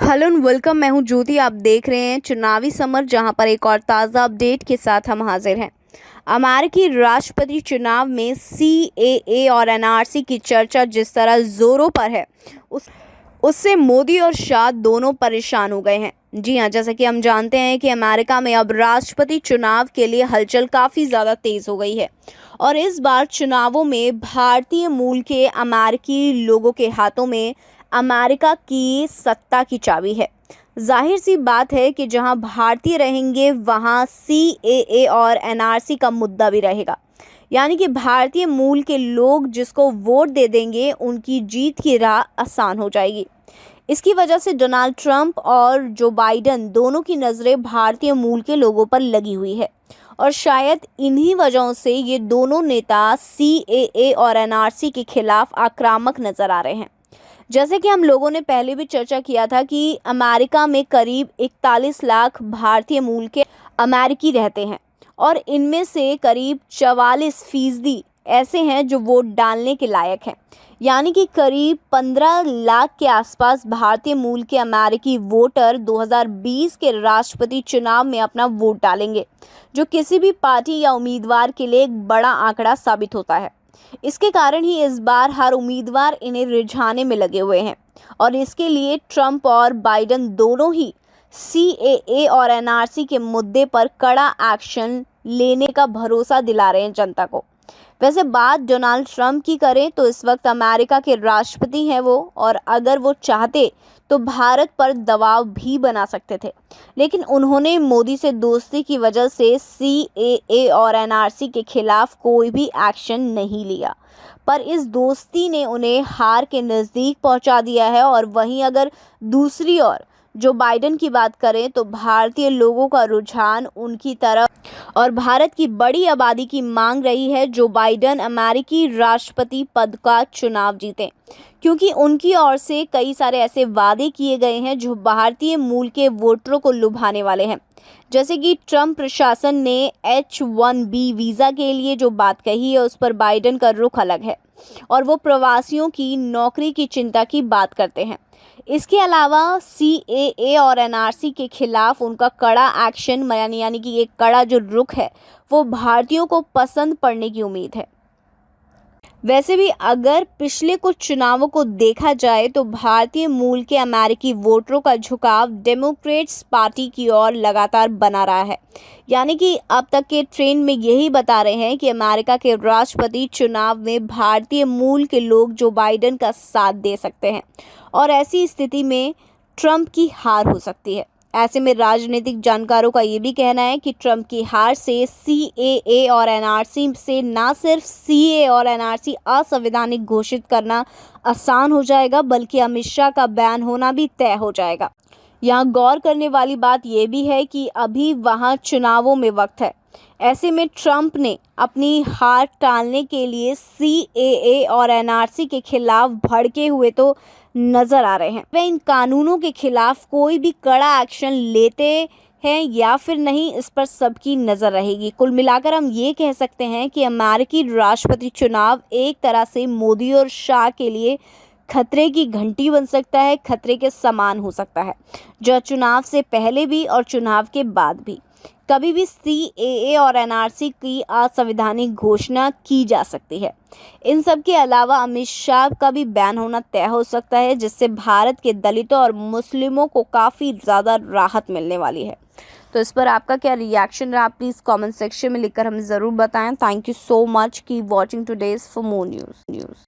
Hello and welcome. मैं हूं ज्योति। आप देख रहे हैं चुनावी समर, जहां पर एक और ताज़ा अपडेट के साथ हम हाजिर हैं। अमेरिकी राष्ट्रपति चुनाव में CAA और NRC की चर्चा जिस तरह जोरों पर है, उससे मोदी और शाह दोनों परेशान हो गए हैं। जी हां, जैसा कि हम जानते हैं कि अमेरिका में अब राष्ट्रपति चुनाव के लिए हलचल काफ़ी ज़्यादा तेज़ हो गई है और इस बार चुनावों में भारतीय मूल के अमेरिकी लोगों के हाथों में अमेरिका की सत्ता की चाबी है। जाहिर सी बात है कि जहां भारतीय रहेंगे वहां CAA और NRC का मुद्दा भी रहेगा। यानी कि भारतीय मूल के लोग जिसको वोट दे देंगे, उनकी जीत की राह आसान हो जाएगी। इसकी वजह से डोनाल्ड ट्रंप और जो बाइडन दोनों की नज़रें भारतीय मूल के लोगों पर लगी हुई है और शायद इन्हीं वजहों से ये दोनों नेता CAA और NRC के खिलाफ आक्रामक नजर आ रहे हैं। जैसे कि हम लोगों ने पहले भी चर्चा किया था कि अमेरिका में करीब 41 लाख भारतीय मूल के अमेरिकी रहते हैं और इनमें से करीब 44% ऐसे हैं जो वोट डालने के लायक हैं। यानी कि करीब 15 लाख के आसपास भारतीय मूल के अमेरिकी वोटर 2020 के राष्ट्रपति चुनाव में अपना वोट डालेंगे, जो किसी भी पार्टी या उम्मीदवार के लिए एक बड़ा आंकड़ा साबित होता है। इसके कारण ही इस बार हर उम्मीदवार इन्हें रिझाने में लगे हुए हैं और इसके लिए ट्रंप और बाइडन दोनों ही CAA और NRC के मुद्दे पर कड़ा एक्शन लेने का भरोसा दिला रहे हैं जनता को। वैसे बात डोनाल्ड ट्रंप की करें तो इस वक्त अमेरिका के राष्ट्रपति हैं वो, और अगर वो चाहते तो भारत पर दबाव भी बना सकते थे, लेकिन उन्होंने मोदी से दोस्ती की वजह से CAA और NRC के खिलाफ कोई भी एक्शन नहीं लिया। पर इस दोस्ती ने उन्हें हार के नज़दीक पहुंचा दिया है। और वहीं अगर दूसरी ओर जो बाइडन की बात करें तो भारतीय लोगों का रुझान उनकी तरफ और भारत की बड़ी आबादी की मांग रही है जो बाइडन अमेरिकी राष्ट्रपति पद का चुनाव जीतें, क्योंकि उनकी ओर से कई सारे ऐसे वादे किए गए हैं जो भारतीय मूल के वोटरों को लुभाने वाले हैं। जैसे कि ट्रंप प्रशासन ने H-1B वीज़ा के लिए जो बात कही है, उस पर बाइडन का रुख अलग है और वो प्रवासियों की नौकरी की चिंता की बात करते हैं। इसके अलावा CAA और NRC के खिलाफ उनका कड़ा एक्शन यानी कि एक कड़ा जो रुख है, वो भारतीयों को पसंद पड़ने की उम्मीद है। वैसे भी अगर पिछले कुछ चुनावों को देखा जाए तो भारतीय मूल के अमेरिकी वोटरों का झुकाव डेमोक्रेट्स पार्टी की ओर लगातार बना रहा है। यानी कि अब तक के ट्रेंड में यही बता रहे हैं कि अमेरिका के राष्ट्रपति चुनाव में भारतीय मूल के लोग जो बाइडन का साथ दे सकते हैं और ऐसी स्थिति में ट्रंप की हार हो सकती है। ऐसे में राजनीतिक जानकारों का ये भी कहना है कि ट्रंप की हार से CAA और NRC से न सिर्फ CAA और NRC असंवैधानिक घोषित करना आसान हो जाएगा, बल्कि अमित शाह का बैन होना भी तय हो जाएगा। यहाँ गौर करने वाली बात यह भी है कि अभी वहाँ चुनावों में वक्त है। ऐसे में ट्रंप ने अपनी हार टालने के लिए CAA और NRC के खिलाफ भड़के हुए तो नजर आ रहे हैं। वे इन कानूनों के खिलाफ कोई भी कड़ा एक्शन लेते हैं या फिर नहीं, इस पर सबकी नज़र रहेगी। कुल मिलाकर हम ये कह सकते हैं कि अमेरिकी राष्ट्रपति चुनाव एक तरह से मोदी और शाह के लिए खतरे की घंटी बन सकता है, खतरे के समान हो सकता है, जो चुनाव से पहले भी और चुनाव के बाद भी कभी भी CAA और NRC की असंवैधानिक घोषणा की जा सकती है। इन सब के अलावा अमित शाह का भी बैन होना तय हो सकता है, जिससे भारत के दलितों और मुस्लिमों को काफ़ी ज़्यादा राहत मिलने वाली है। तो इस पर आपका क्या रिएक्शन रहा, प्लीज़ कमेंट सेक्शन में लिखकर हमें ज़रूर बताएं। Thank you so much. Keep watching today's for more news.